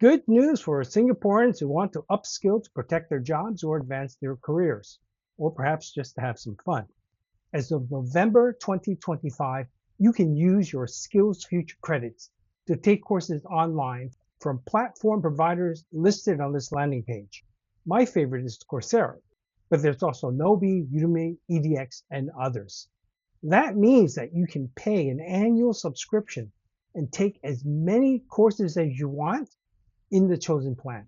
Good news for Singaporeans who want to upskill to protect their jobs or advance their careers, or perhaps just to have some fun. As of November 2025, you can use your Skillsfuture credits to take courses online from platform providers listed on this landing page. My favorite is Coursera, but there's also Nobi, Udemy, EDX, and others. That means that you can pay an annual subscription and take as many courses as you want in the chosen plan.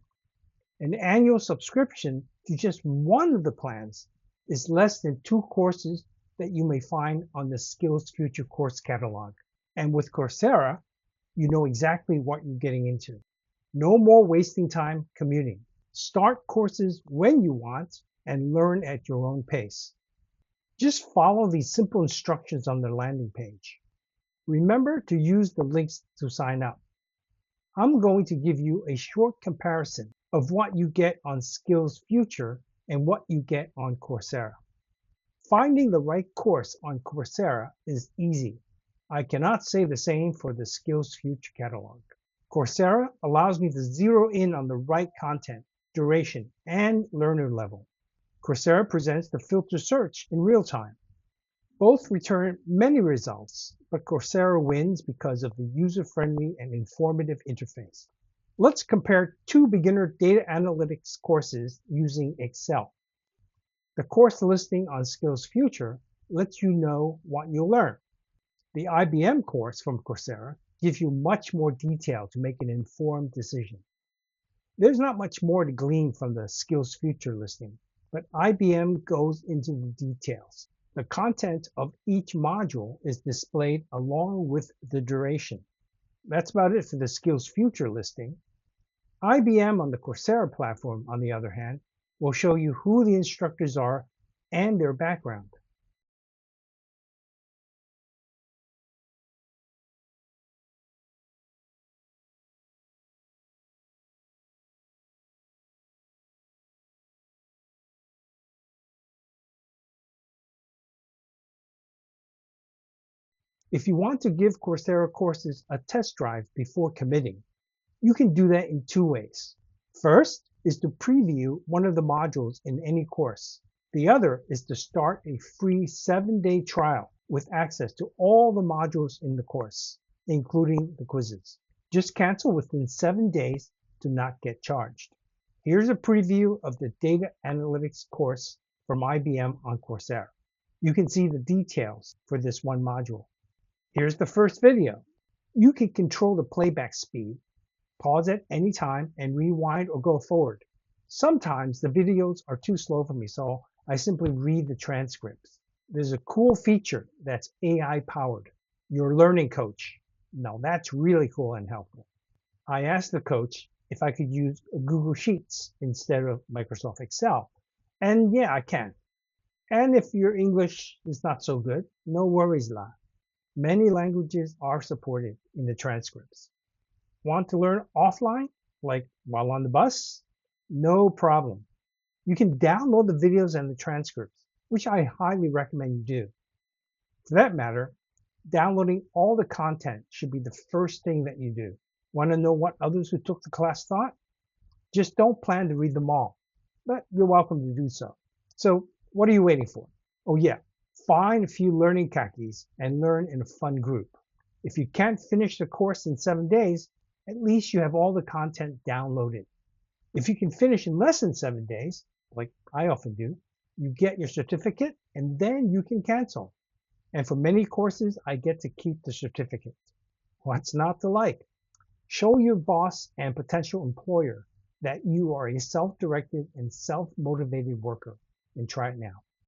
An annual subscription to just one of the plans is less than 2 courses that you may find on the Skillsfuture course catalog. And with Coursera, you know exactly what you're getting into. No more wasting time commuting. Start courses when you want and learn at your own pace. Just follow these simple instructions on the landing page. Remember to use the links to sign up. I'm going to give you a short comparison of what you get on Skillsfuture and what you get on Coursera. Finding the right course on Coursera is easy. I cannot say the same for the Skillsfuture catalog. Coursera allows me to zero in on the right content, duration, and learner level. Coursera presents the filter search in real time. Both return many results, but Coursera wins because of the user-friendly and informative interface. Let's compare 2 beginner data analytics courses using Excel. The course listing on Skillsfuture lets you know what you'll learn. The IBM course from Coursera gives you much more detail to make an informed decision. There's not much more to glean from the Skillsfuture listing, but IBM goes into the details. The content of each module is displayed along with the duration. That's about it for the Skillsfuture listing. IBM on the Coursera platform, on the other hand, will show you who the instructors are and their background. If you want to give Coursera courses a test drive before committing, you can do that in 2 ways. First is to preview one of the modules in any course. The other is to start a free 7-day trial with access to all the modules in the course, including the quizzes. Just cancel within 7 days to not get charged. Here's a preview of the data analytics course from IBM on Coursera. You can see the details for this one module. Here's the first video. You can control the playback speed, pause at any time, and rewind or go forward. Sometimes the videos are too slow for me, so I simply read the transcripts. There's a cool feature that's AI powered, your learning coach. Now that's really cool and helpful. I asked the coach if I could use Google Sheets instead of Microsoft Excel. And yeah, I can. And if your English is not so good, no worries lah. Many languages are supported in the transcripts. Want to learn offline, like while on the bus? No problem. You can download the videos and the transcripts, which I highly recommend you do. For that matter, downloading all the content should be the first thing that you do. Want to know what others who took the class thought? Just don't plan to read them all, but you're welcome to do so. So what are you waiting for? Oh yeah, find a few learning khakis and learn in a fun group. If you can't finish the course in 7 days, at least you have all the content downloaded. If you can finish in less than 7 days, like I often do, you get your certificate and then you can cancel. And for many courses, I get to keep the certificate. What's not to like? Show your boss and potential employer that you are a self-directed and self-motivated worker, and try it now.